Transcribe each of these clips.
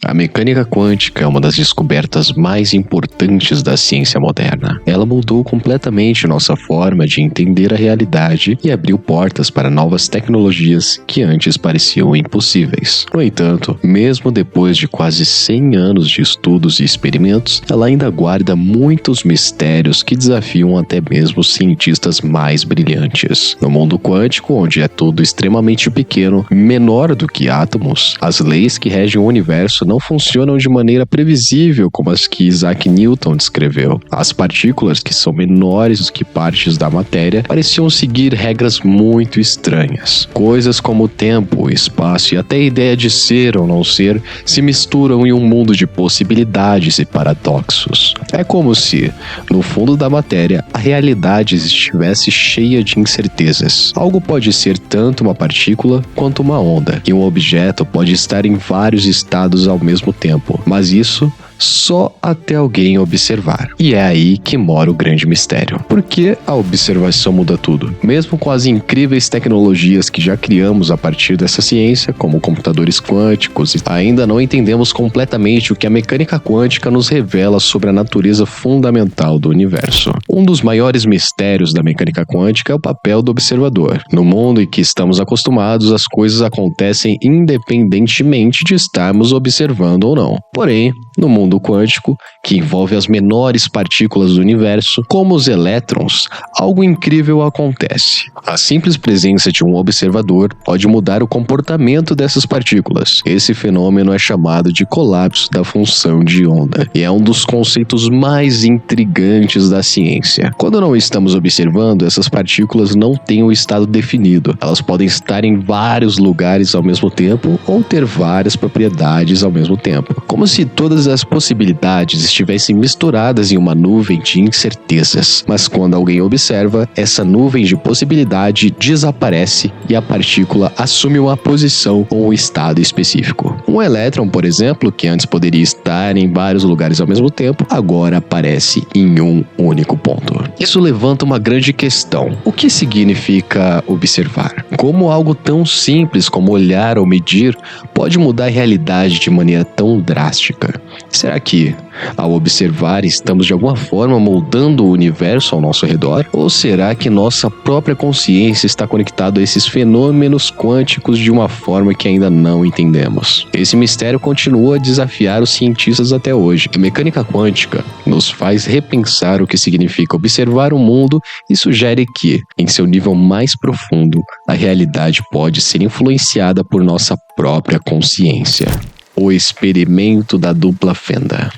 A mecânica quântica é uma das descobertas mais importantes da ciência moderna. Ela mudou completamente nossa forma de entender a realidade e abriu portas para novas tecnologias que antes pareciam impossíveis. No entanto, mesmo depois de quase 100 anos de estudos e experimentos, ela ainda guarda muitos mistérios que desafiam até mesmo os cientistas mais brilhantes. No mundo quântico, onde é tudo extremamente pequeno, menor do que átomos, as leis que regem o universo não funcionam de maneira previsível como as que Isaac Newton descreveu. As partículas, que são menores do que partes da matéria, pareciam seguir regras muito estranhas. Coisas como o tempo, o espaço e até a ideia de ser ou não ser se misturam em um mundo de possibilidades e paradoxos. É como se, no fundo da matéria, a realidade estivesse cheia de incertezas. Algo pode ser tanto uma partícula quanto uma onda, e um objeto pode estar em vários estados ao mesmo tempo, mas isso só até alguém observar. E é aí que mora o grande mistério. Por que a observação muda tudo? Mesmo com as incríveis tecnologias que já criamos a partir dessa ciência, como computadores quânticos, ainda não entendemos completamente o que a mecânica quântica nos revela sobre a natureza fundamental do universo. Um dos maiores mistérios da mecânica quântica é o papel do observador. No mundo em que estamos acostumados, as coisas acontecem independentemente de estarmos observando ou não. Porém, no mundo quântico, que envolve as menores partículas do universo, como os elétrons, algo incrível acontece. A simples presença de um observador pode mudar o comportamento dessas partículas. Esse fenômeno é chamado de colapso da função de onda, e é um dos conceitos mais intrigantes da ciência. Quando não estamos observando, essas partículas não têm um estado definido. Elas podem estar em vários lugares ao mesmo tempo ou ter várias propriedades ao mesmo tempo, como se todas as possibilidades estivessem misturadas em uma nuvem de incertezas. Mas quando alguém observa, essa nuvem de possibilidade desaparece e a partícula assume uma posição ou um estado específico. Um elétron, por exemplo, que antes poderia estar em vários lugares ao mesmo tempo, agora aparece em um único ponto. Isso levanta uma grande questão. O que significa observar? Como algo tão simples como olhar ou medir pode mudar a realidade de maneira tão drástica? Será que, ao observar, estamos de alguma forma moldando o universo ao nosso redor? Ou será que nossa própria consciência está conectada a esses fenômenos quânticos de uma forma que ainda não entendemos? Esse mistério continua a desafiar os cientistas até hoje. A mecânica quântica nos faz repensar o que significa observar o mundo e sugere que, em seu nível mais profundo, a realidade pode ser influenciada por nossa própria consciência. O experimento da dupla fenda.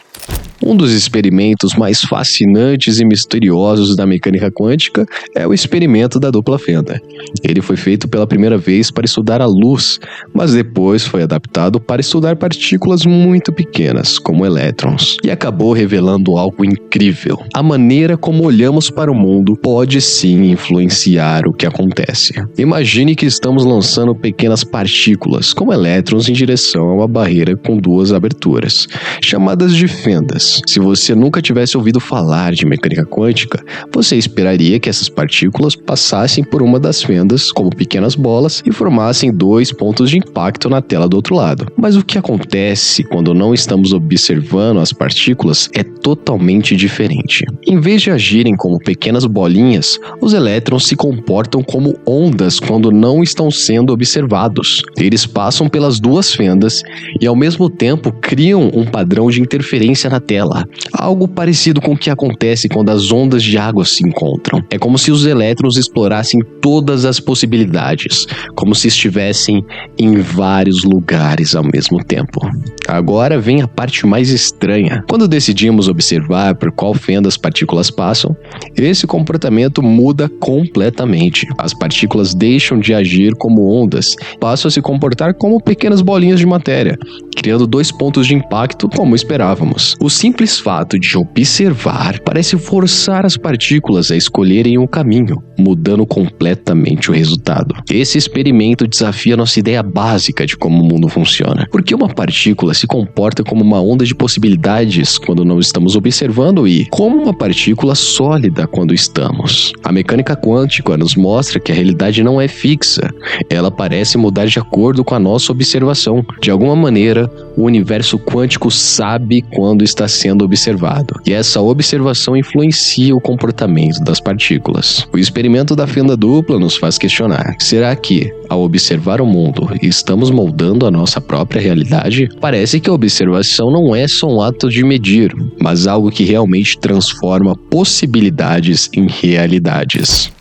Um dos experimentos mais fascinantes e misteriosos da mecânica quântica é o experimento da dupla fenda. Ele foi feito pela primeira vez para estudar a luz, mas depois foi adaptado para estudar partículas muito pequenas, como elétrons, e acabou revelando algo incrível. A maneira como olhamos para o mundo pode sim influenciar o que acontece. Imagine que estamos lançando pequenas partículas, como elétrons, em direção a uma barreira com duas aberturas, chamadas de fendas. Se você nunca tivesse ouvido falar de mecânica quântica, você esperaria que essas partículas passassem por uma das fendas como pequenas bolas e formassem dois pontos de impacto na tela do outro lado. Mas o que acontece quando não estamos observando as partículas é totalmente diferente. Em vez de agirem como pequenas bolinhas, os elétrons se comportam como ondas quando não estão sendo observados. Eles passam pelas duas fendas e ao mesmo tempo criam um padrão de interferência na tela. Algo parecido com o que acontece quando as ondas de água se encontram. É como se os elétrons explorassem todas as possibilidades, como se estivessem em vários lugares ao mesmo tempo. Agora vem a parte mais estranha. Quando decidimos observar por qual fenda as partículas passam, esse comportamento muda completamente. As partículas deixam de agir como ondas, passam a se comportar como pequenas bolinhas de matéria, criando dois pontos de impacto como esperávamos. Os simples fato de observar parece forçar as partículas a escolherem um caminho, mudando completamente o resultado. Esse experimento desafia nossa ideia básica de como o mundo funciona. Por que uma partícula se comporta como uma onda de possibilidades quando não estamos observando e como uma partícula sólida quando estamos? A mecânica quântica nos mostra que a realidade não é fixa. Ela parece mudar de acordo com a nossa observação. De alguma maneira, o universo quântico sabe quando está sendo observado, e essa observação influencia o comportamento das partículas. O experimento da fenda dupla nos faz questionar: será que, ao observar o mundo, estamos moldando a nossa própria realidade? Parece que a observação não é só um ato de medir, mas algo que realmente transforma possibilidades em realidades.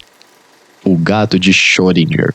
O gato de Schrödinger.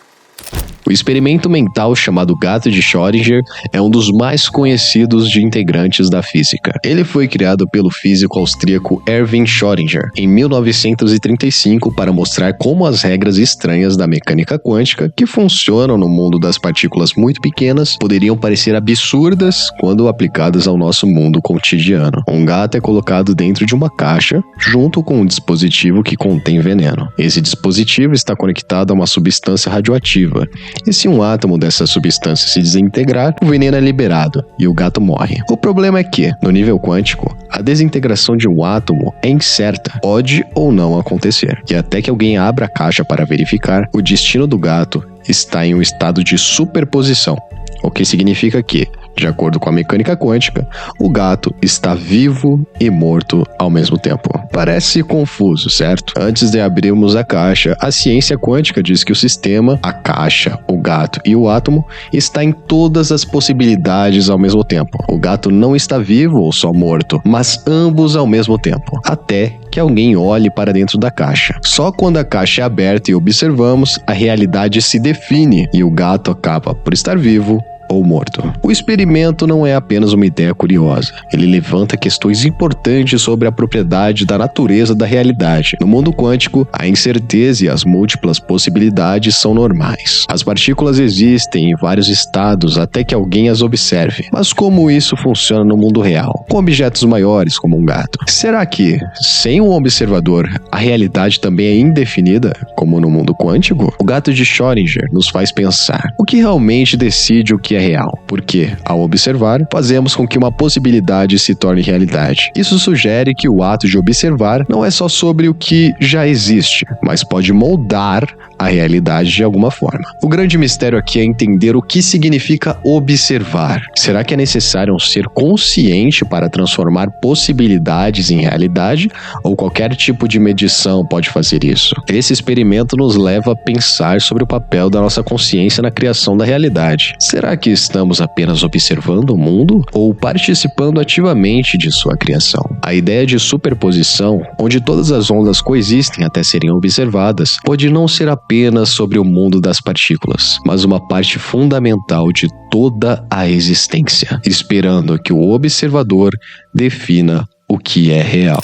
O experimento mental chamado gato de Schrödinger é um dos mais conhecidos de integrantes da física. Ele foi criado pelo físico austríaco Erwin Schrödinger em 1935 para mostrar como as regras estranhas da mecânica quântica, que funcionam no mundo das partículas muito pequenas, poderiam parecer absurdas quando aplicadas ao nosso mundo cotidiano. Um gato é colocado dentro de uma caixa, junto com um dispositivo que contém veneno. Esse dispositivo está conectado a uma substância radioativa. E se um átomo dessa substância se desintegrar, o veneno é liberado e o gato morre. O problema é que, no nível quântico, a desintegração de um átomo é incerta, pode ou não acontecer. E até que alguém abra a caixa para verificar, o destino do gato está em um estado de superposição, o que significa que, de acordo com a mecânica quântica, o gato está vivo e morto ao mesmo tempo. Parece confuso, certo? Antes de abrirmos a caixa, a ciência quântica diz que o sistema, a caixa, o gato e o átomo está em todas as possibilidades ao mesmo tempo. O gato não está vivo ou só morto, mas ambos ao mesmo tempo, até que alguém olhe para dentro da caixa. Só quando a caixa é aberta e observamos, a realidade se define e o gato acaba por estar vivo ou morto. O experimento não é apenas uma ideia curiosa. Ele levanta questões importantes sobre a propriedade da natureza da realidade. No mundo quântico, a incerteza e as múltiplas possibilidades são normais. As partículas existem em vários estados até que alguém as observe. Mas como isso funciona no mundo real? Com objetos maiores, como um gato. Será que, sem um observador, a realidade também é indefinida, como no mundo quântico? O gato de Schrödinger nos faz pensar: o que realmente decide o que é real? Porque, ao observar, fazemos com que uma possibilidade se torne realidade. Isso sugere que o ato de observar não é só sobre o que já existe, mas pode moldar a realidade de alguma forma. O grande mistério aqui é entender o que significa observar. Será que é necessário um ser consciente para transformar possibilidades em realidade? Ou qualquer tipo de medição pode fazer isso? Esse experimento nos leva a pensar sobre o papel da nossa consciência na criação da realidade. Será que estamos apenas observando o mundo ou participando ativamente de sua criação? A ideia de superposição, onde todas as ondas coexistem até serem observadas, pode não ser apenas sobre o mundo das partículas, mas uma parte fundamental de toda a existência, esperando que o observador defina o que é real.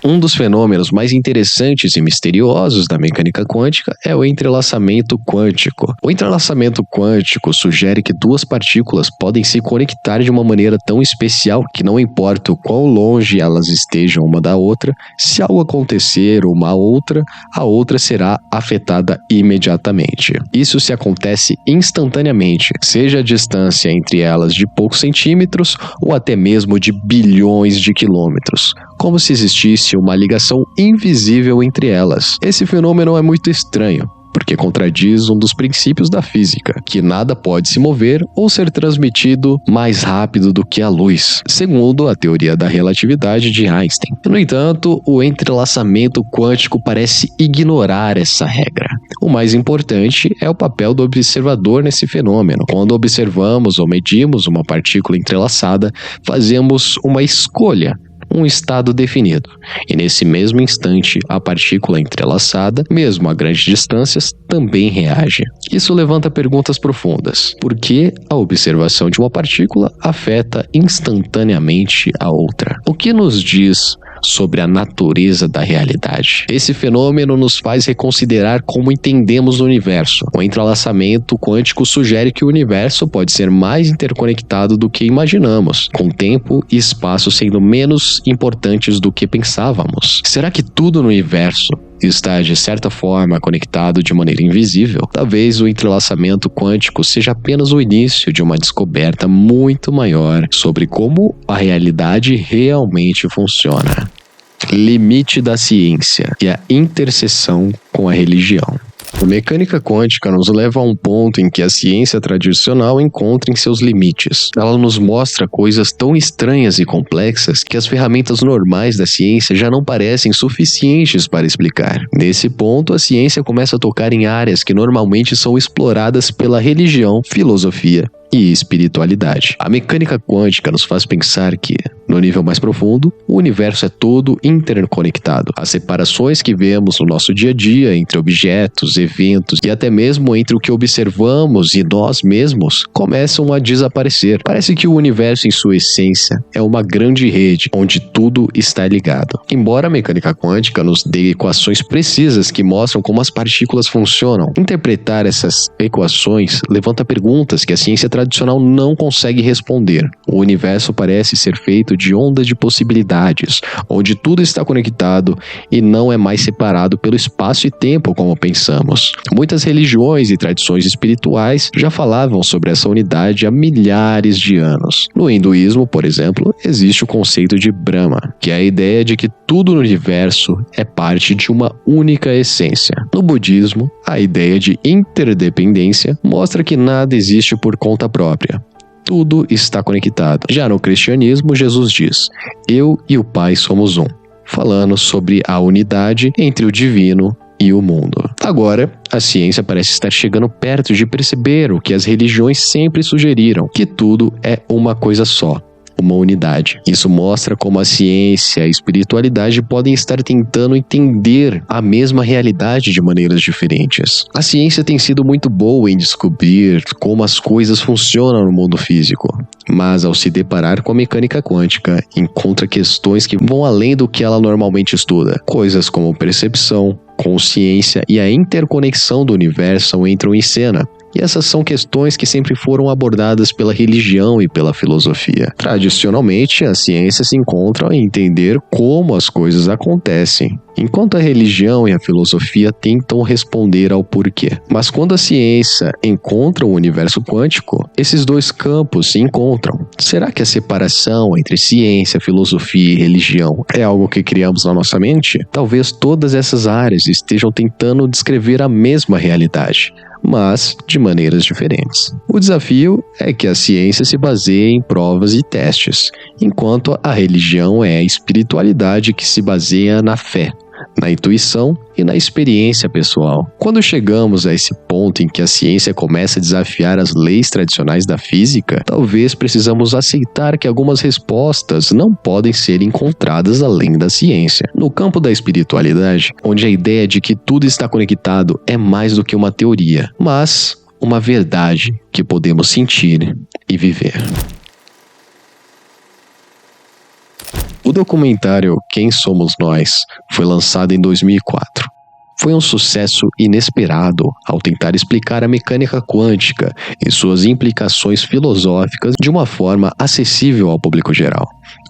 Um dos fenômenos mais interessantes e misteriosos da mecânica quântica é o entrelaçamento quântico. O entrelaçamento quântico sugere que duas partículas podem se conectar de uma maneira tão especial que não importa o quão longe elas estejam uma da outra, se algo acontecer uma à outra, a outra será afetada imediatamente. Isso se acontece instantaneamente, seja a distância entre elas de poucos centímetros ou até mesmo de bilhões de quilômetros, como se existisse uma ligação invisível entre elas. Esse fenômeno é muito estranho, porque contradiz um dos princípios da física, que nada pode se mover ou ser transmitido mais rápido do que a luz, segundo a teoria da relatividade de Einstein. No entanto, o entrelaçamento quântico parece ignorar essa regra. O mais importante é o papel do observador nesse fenômeno. Quando observamos ou medimos uma partícula entrelaçada, fazemos uma escolha, um estado definido, e nesse mesmo instante a partícula entrelaçada, mesmo a grandes distâncias, também reage. Isso levanta perguntas profundas. Por que a observação de uma partícula afeta instantaneamente a outra? O que nos diz sobre a natureza da realidade. Esse fenômeno nos faz reconsiderar como entendemos o universo. O entrelaçamento quântico sugere que o universo pode ser mais interconectado do que imaginamos, com tempo e espaço sendo menos importantes do que pensávamos. Será que tudo no universo está, de certa forma, conectado de maneira invisível? Talvez o entrelaçamento quântico seja apenas o início de uma descoberta muito maior sobre como a realidade realmente funciona. Limite da ciência e a interseção com a religião. A mecânica quântica nos leva a um ponto em que a ciência tradicional encontra em seus limites. Ela nos mostra coisas tão estranhas e complexas que as ferramentas normais da ciência já não parecem suficientes para explicar. Nesse ponto, a ciência começa a tocar em áreas que normalmente são exploradas pela religião, filosofia e espiritualidade. A mecânica quântica nos faz pensar que, no nível mais profundo, o universo é todo interconectado. As separações que vemos no nosso dia a dia entre objetos, eventos e até mesmo entre o que observamos e nós mesmos começam a desaparecer. Parece que o universo em sua essência é uma grande rede onde tudo está ligado. Embora a mecânica quântica nos dê equações precisas que mostram como as partículas funcionam, interpretar essas equações levanta perguntas que a ciência tradicional não consegue responder. O universo parece ser feito de ondas de possibilidades, onde tudo está conectado e não é mais separado pelo espaço e tempo como pensamos. Muitas religiões e tradições espirituais já falavam sobre essa unidade há milhares de anos. No hinduísmo, por exemplo, existe o conceito de Brahma, que é a ideia de que tudo no universo é parte de uma única essência. No budismo, a ideia de interdependência mostra que nada existe por conta própria. Tudo está conectado. Já no cristianismo, Jesus diz: "Eu e o Pai somos um", falando sobre a unidade entre o divino e o mundo. Agora, a ciência parece estar chegando perto de perceber o que as religiões sempre sugeriram, que tudo é uma coisa só. Uma unidade. Isso mostra como a ciência e a espiritualidade podem estar tentando entender a mesma realidade de maneiras diferentes. A ciência tem sido muito boa em descobrir como as coisas funcionam no mundo físico, mas ao se deparar com a mecânica quântica, encontra questões que vão além do que ela normalmente estuda. Coisas como percepção, consciência e a interconexão do universo entram em cena. E essas são questões que sempre foram abordadas pela religião e pela filosofia. Tradicionalmente, a ciência se encontra em entender como as coisas acontecem, enquanto a religião e a filosofia tentam responder ao porquê. Mas quando a ciência encontra o universo quântico, esses dois campos se encontram. Será que a separação entre ciência, filosofia e religião é algo que criamos na nossa mente? Talvez todas essas áreas estejam tentando descrever a mesma realidade, mas de maneiras diferentes. O desafio é que a ciência se baseia em provas e testes, enquanto a religião é a espiritualidade que se baseia na fé, na intuição e na experiência pessoal. Quando chegamos a esse ponto em que a ciência começa a desafiar as leis tradicionais da física, talvez precisamos aceitar que algumas respostas não podem ser encontradas além da ciência. No campo da espiritualidade, onde a ideia de que tudo está conectado é mais do que uma teoria, mas uma verdade que podemos sentir e viver. O documentário Quem Somos Nós foi lançado em 2004. Foi um sucesso inesperado ao tentar explicar a mecânica quântica e suas implicações filosóficas de uma forma acessível ao público geral.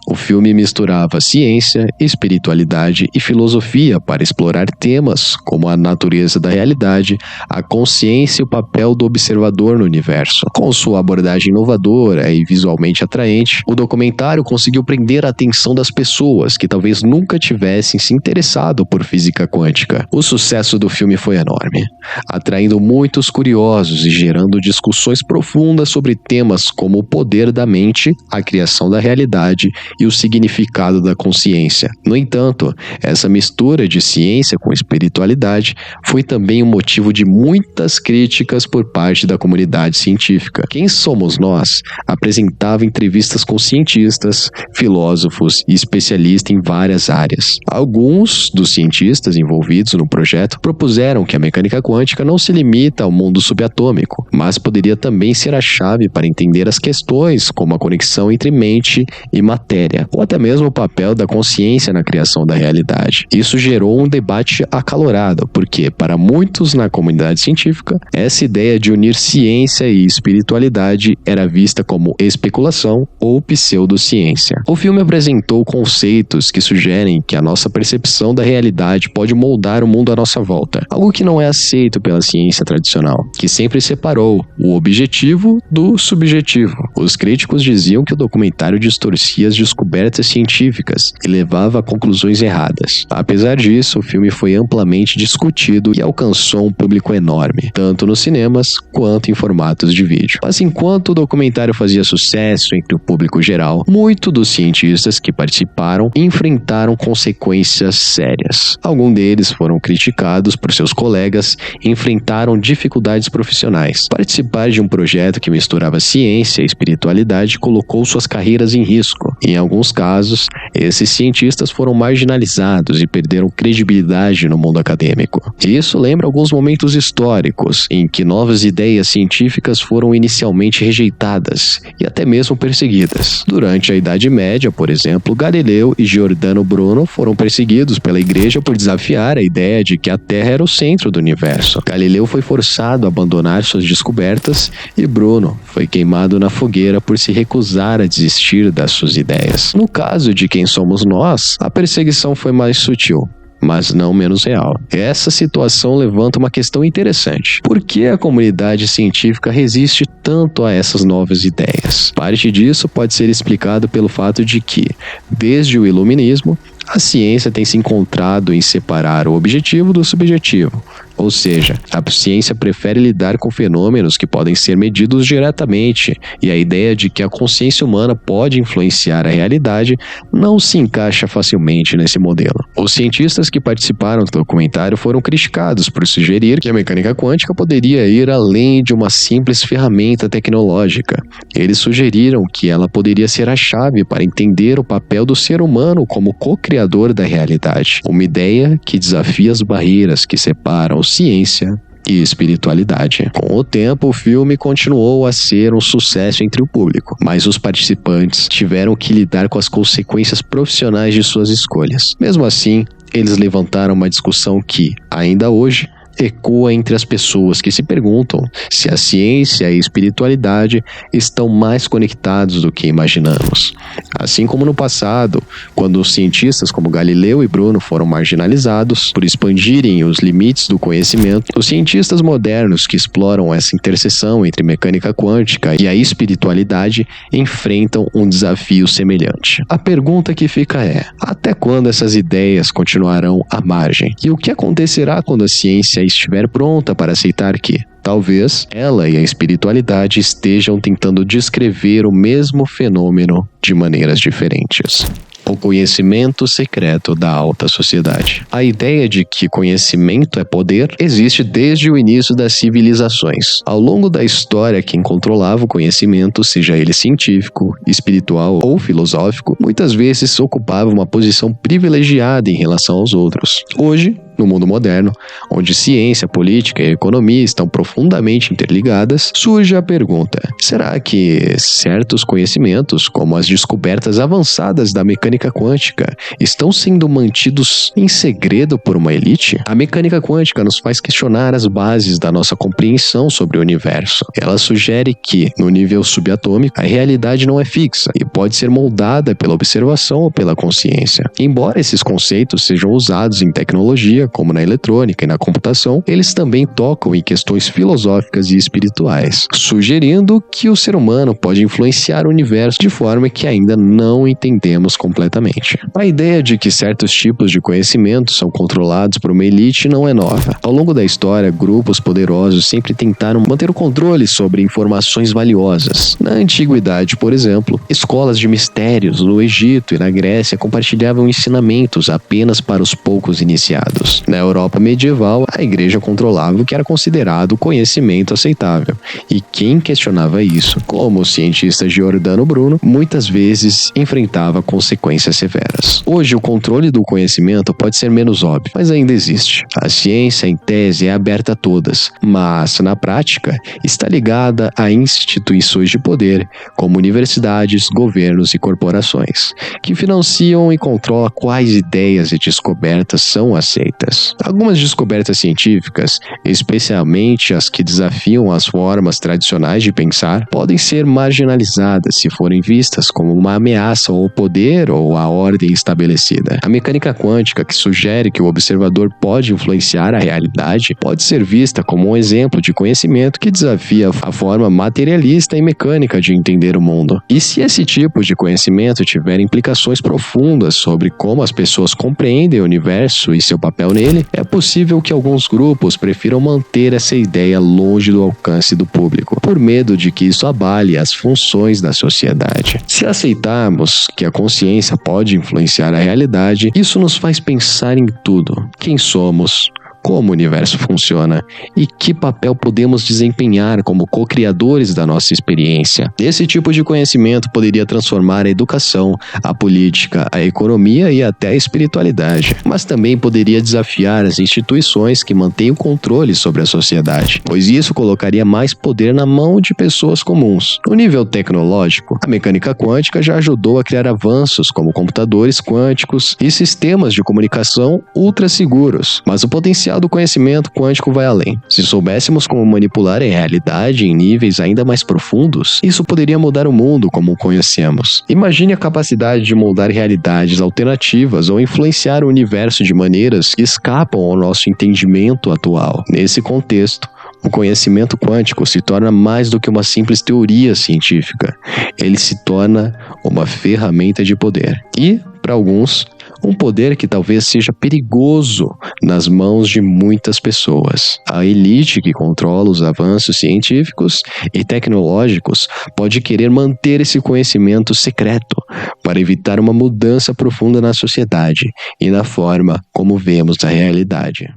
O filme misturava ciência, espiritualidade e filosofia para explorar temas como a natureza da realidade, a consciência e o papel do observador no universo. Com sua abordagem inovadora e visualmente atraente, o documentário conseguiu prender a atenção das pessoas que talvez nunca tivessem se interessado por física quântica. O sucesso do filme foi enorme, atraindo muitos curiosos e gerando discussões profundas sobre temas como o poder da mente, a criação da realidade e o significado da consciência. No entanto, essa mistura de ciência com espiritualidade foi também um motivo de muitas críticas por parte da comunidade científica. Quem Somos Nós apresentava entrevistas com cientistas, filósofos e especialistas em várias áreas. Alguns dos cientistas envolvidos no projeto propuseram que a mecânica quântica não se limita ao mundo subatômico, mas poderia também ser a chave para entender as questões como a conexão entre mente e matéria, matéria, ou até mesmo o papel da consciência na criação da realidade. Isso gerou um debate acalorado, porque, para muitos na comunidade científica, essa ideia de unir ciência e espiritualidade era vista como especulação ou pseudociência. O filme apresentou conceitos que sugerem que a nossa percepção da realidade pode moldar o mundo à nossa volta, algo que não é aceito pela ciência tradicional, que sempre separou o objetivo do subjetivo. Os críticos diziam que o documentário distorcia as descobertas científicas e levava a conclusões erradas. Apesar disso, o filme foi amplamente discutido e alcançou um público enorme, tanto nos cinemas quanto em formatos de vídeo. Mas enquanto o documentário fazia sucesso entre o público geral, muitos dos cientistas que participaram enfrentaram consequências sérias. Alguns deles foram criticados por seus colegas e enfrentaram dificuldades profissionais. Participar de um projeto que misturava ciência e espiritualidade colocou suas carreiras em risco. Em alguns casos, esses cientistas foram marginalizados e perderam credibilidade no mundo acadêmico. Isso lembra alguns momentos históricos em que novas ideias científicas foram inicialmente rejeitadas e até mesmo perseguidas. Durante a Idade Média, por exemplo, Galileu e Giordano Bruno foram perseguidos pela Igreja por desafiar a ideia de que a Terra era o centro do universo. Galileu foi forçado a abandonar suas descobertas e Bruno foi queimado na fogueira por se recusar a desistir das suas ideias. No caso de Quem Somos Nós, a perseguição foi mais sutil, mas não menos real. Essa situação levanta uma questão interessante. Por que a comunidade científica resiste tanto a essas novas ideias? Parte disso pode ser explicado pelo fato de que, desde o Iluminismo, a ciência tem se encontrado em separar o objetivo do subjetivo. Ou seja, a ciência prefere lidar com fenômenos que podem ser medidos diretamente, e a ideia de que a consciência humana pode influenciar a realidade não se encaixa facilmente nesse modelo. Os cientistas que participaram do documentário foram criticados por sugerir que a mecânica quântica poderia ir além de uma simples ferramenta tecnológica. Eles sugeriram que ela poderia ser a chave para entender o papel do ser humano como co-criador da realidade, uma ideia que desafia as barreiras que separam ciência e espiritualidade. Com o tempo, o filme continuou a ser um sucesso entre o público, mas os participantes tiveram que lidar com as consequências profissionais de suas escolhas. Mesmo assim, eles levantaram uma discussão que, ainda hoje, ecoa entre as pessoas que se perguntam se a ciência e a espiritualidade estão mais conectados do que imaginamos. Assim como no passado, quando os cientistas como Galileu e Bruno foram marginalizados por expandirem os limites do conhecimento, os cientistas modernos que exploram essa interseção entre mecânica quântica e a espiritualidade enfrentam um desafio semelhante. A pergunta que fica é: até quando essas ideias continuarão à margem? E o que acontecerá quando a ciência estiver pronta para aceitar que, talvez, ela e a espiritualidade estejam tentando descrever o mesmo fenômeno de maneiras diferentes? O conhecimento secreto da alta sociedade. A ideia de que conhecimento é poder existe desde o início das civilizações. Ao longo da história, quem controlava o conhecimento, seja ele científico, espiritual ou filosófico, muitas vezes ocupava uma posição privilegiada em relação aos outros. Hoje, no mundo moderno, onde ciência, política e economia estão profundamente interligadas, surge a pergunta: será que certos conhecimentos, como as descobertas avançadas da mecânica quântica, estão sendo mantidos em segredo por uma elite? A mecânica quântica nos faz questionar as bases da nossa compreensão sobre o universo. Ela sugere que, no nível subatômico, a realidade não é fixa e pode ser moldada pela observação ou pela consciência. Embora esses conceitos sejam usados em tecnologia, como na eletrônica e na computação, eles também tocam em questões filosóficas e espirituais, sugerindo que o ser humano pode influenciar o universo de forma que ainda não entendemos completamente. A ideia de que certos tipos de conhecimento são controlados por uma elite não é nova. Ao longo da história, grupos poderosos sempre tentaram manter o controle sobre informações valiosas. Na antiguidade, por exemplo, escolas de mistérios no Egito e na Grécia compartilhavam ensinamentos apenas para os poucos iniciados. humanos. Na Europa medieval, a igreja controlava o que era considerado conhecimento aceitável, e quem questionava isso, como o cientista Giordano Bruno, muitas vezes enfrentava consequências severas. Hoje, o controle do conhecimento pode ser menos óbvio, mas ainda existe. A ciência, em tese, é aberta a todas, mas, na prática, está ligada a instituições de poder, como universidades, governos e corporações, que financiam e controlam quais ideias e descobertas são aceitas. Algumas descobertas científicas, especialmente as que desafiam as formas tradicionais de pensar, podem ser marginalizadas se forem vistas como uma ameaça ao poder ou à ordem estabelecida. A mecânica quântica, que sugere que o observador pode influenciar a realidade, pode ser vista como um exemplo de conhecimento que desafia a forma materialista e mecânica de entender o mundo. E se esse tipo de conhecimento tiver implicações profundas sobre como as pessoas compreendem o universo e seu papel nele, é possível que alguns grupos prefiram manter essa ideia longe do alcance do público, por medo de que isso abale as funções da sociedade. Se aceitarmos que a consciência pode influenciar a realidade, isso nos faz pensar em tudo: quem somos, como o universo funciona e que papel podemos desempenhar como co-criadores da nossa experiência. Esse tipo de conhecimento poderia transformar a educação, a política, a economia e até a espiritualidade, mas também poderia desafiar as instituições que mantêm o controle sobre a sociedade, pois isso colocaria mais poder na mão de pessoas comuns. No nível tecnológico, a mecânica quântica já ajudou a criar avanços como computadores quânticos e sistemas de comunicação ultra seguros, mas o potencial do conhecimento quântico vai além. Se soubéssemos como manipular a realidade em níveis ainda mais profundos, isso poderia mudar o mundo como o conhecemos. Imagine a capacidade de moldar realidades alternativas ou influenciar o universo de maneiras que escapam ao nosso entendimento atual. Nesse contexto, o conhecimento quântico se torna mais do que uma simples teoria científica. Ele se torna uma ferramenta de poder. E, para alguns, um poder que talvez seja perigoso nas mãos de muitas pessoas. A elite que controla os avanços científicos e tecnológicos pode querer manter esse conhecimento secreto para evitar uma mudança profunda na sociedade e na forma como vemos a realidade.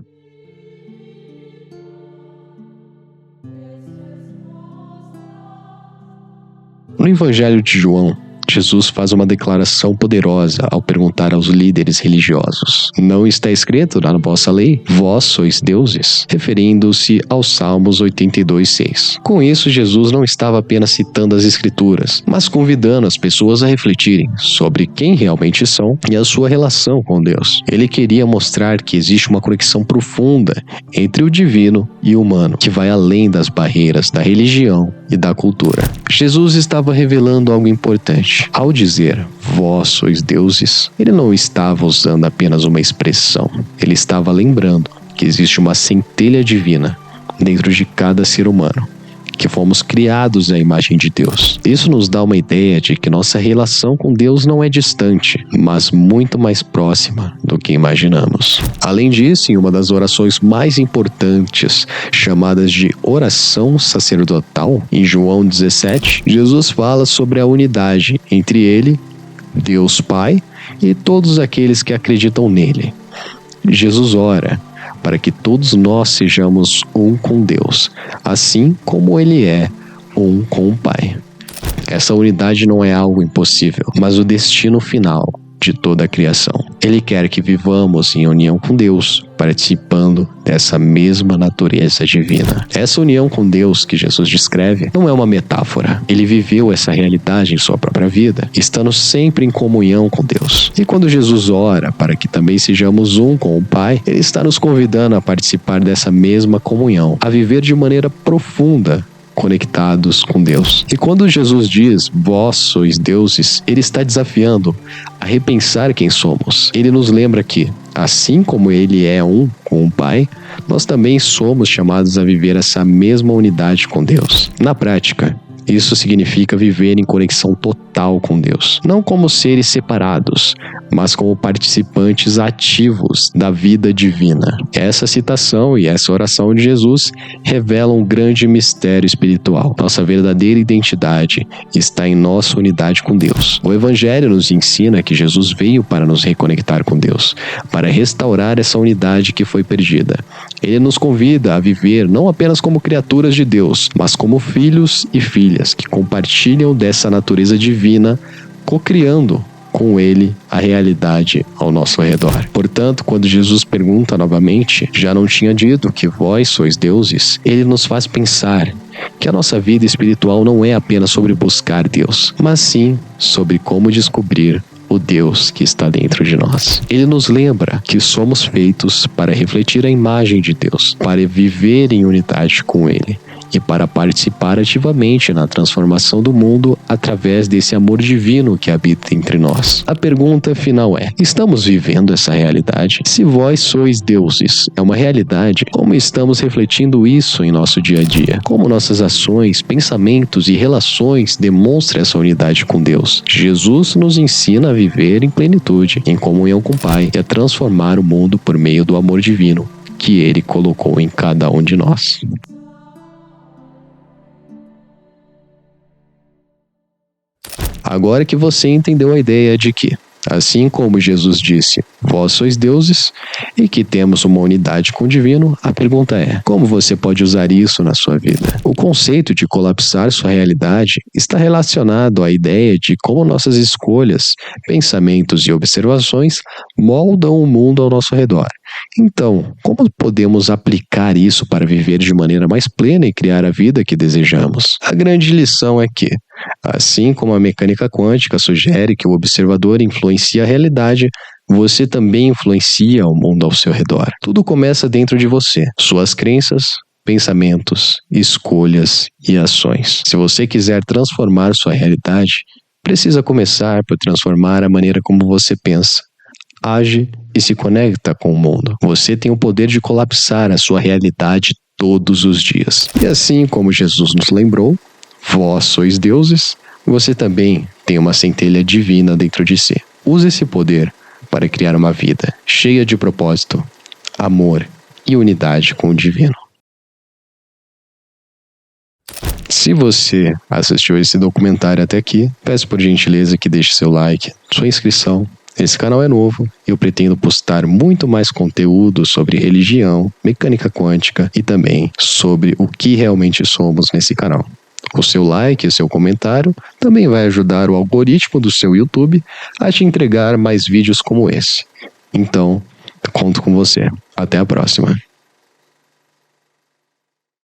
No Evangelho de João, Jesus faz uma declaração poderosa ao perguntar aos líderes religiosos: não está escrito na vossa lei, vós sois deuses? Referindo-se aos Salmos 82:6. Com isso, Jesus não estava apenas citando as Escrituras, mas convidando as pessoas a refletirem sobre quem realmente são e a sua relação com Deus. Ele queria mostrar que existe uma conexão profunda entre o divino e o humano, que vai além das barreiras da religião e da cultura. Jesus estava revelando algo importante. Ao dizer, vós sois deuses, ele não estava usando apenas uma expressão. Ele estava lembrando que existe uma centelha divina dentro de cada ser humano, que fomos criados à imagem de Deus. Isso nos dá uma ideia de que nossa relação com Deus não é distante, mas muito mais próxima do que imaginamos. Além disso, em uma das orações mais importantes, chamadas de oração sacerdotal, em João 17, Jesus fala sobre a unidade entre ele, Deus Pai, e todos aqueles que acreditam nele. Jesus ora para que todos nós sejamos um com Deus, assim como Ele é um com o Pai. Essa unidade não é algo impossível, mas o destino final de toda a criação. Ele quer que vivamos em união com Deus, participando dessa mesma natureza divina. Essa união com Deus que Jesus descreve não é uma metáfora. Ele viveu essa realidade em sua própria vida, estando sempre em comunhão com Deus. E quando Jesus ora para que também sejamos um com o Pai, Ele está nos convidando a participar dessa mesma comunhão, a viver de maneira profunda, conectados com Deus. E quando Jesus diz, vós sois deuses, Ele está desafiando a repensar quem somos. Ele nos lembra que, assim como Ele é um com o Pai, nós também somos chamados a viver essa mesma unidade com Deus. Na prática, isso significa viver em conexão total total com Deus, não como seres separados, mas como participantes ativos da vida divina. Essa citação e essa oração de Jesus revelam um grande mistério espiritual. Nossa verdadeira identidade está em nossa unidade com Deus. O Evangelho nos ensina que Jesus veio para nos reconectar com Deus, para restaurar essa unidade que foi perdida. Ele nos convida a viver não apenas como criaturas de Deus, mas como filhos e filhas que compartilham dessa natureza divina, co-criando com Ele a realidade ao nosso redor. Portanto, quando Jesus pergunta novamente, já não tinha dito que vós sois deuses, Ele nos faz pensar que a nossa vida espiritual não é apenas sobre buscar Deus, mas sim sobre como descobrir o Deus que está dentro de nós. Ele nos lembra que somos feitos para refletir a imagem de Deus, para viver em unidade com Ele e para participar ativamente na transformação do mundo através desse amor divino que habita entre nós. A pergunta final é: estamos vivendo essa realidade? Se vós sois deuses é uma realidade, como estamos refletindo isso em nosso dia a dia? Como nossas ações, pensamentos e relações demonstram essa unidade com Deus? Jesus nos ensina a viver em plenitude, em comunhão com o Pai, e a transformar o mundo por meio do amor divino que Ele colocou em cada um de nós. Agora que você entendeu a ideia de que, assim como Jesus disse, vós sois deuses, e que temos uma unidade com o divino, a pergunta é: como você pode usar isso na sua vida? O conceito de colapsar sua realidade está relacionado à ideia de como nossas escolhas, pensamentos e observações moldam o mundo ao nosso redor. Então, como podemos aplicar isso para viver de maneira mais plena e criar a vida que desejamos? A grande lição é que, assim como a mecânica quântica sugere que o observador influencia a realidade, você também influencia o mundo ao seu redor. Tudo começa dentro de você, suas crenças, pensamentos, escolhas e ações. Se você quiser transformar sua realidade, precisa começar por transformar a maneira como você pensa, age e se conecta com o mundo. Você tem o poder de colapsar a sua realidade todos os dias. E assim como Jesus nos lembrou, vós sois deuses, você também tem uma centelha divina dentro de si. Use esse poder para criar uma vida cheia de propósito, amor e unidade com o divino. Se você assistiu esse documentário até aqui, peço por gentileza que deixe seu like, sua inscrição. Esse canal é novo e eu pretendo postar muito mais conteúdo sobre religião, mecânica quântica e também sobre o que realmente somos nesse canal. O seu like e seu comentário também vai ajudar o algoritmo do seu YouTube a te entregar mais vídeos como esse. Então, conto com você. Até a próxima.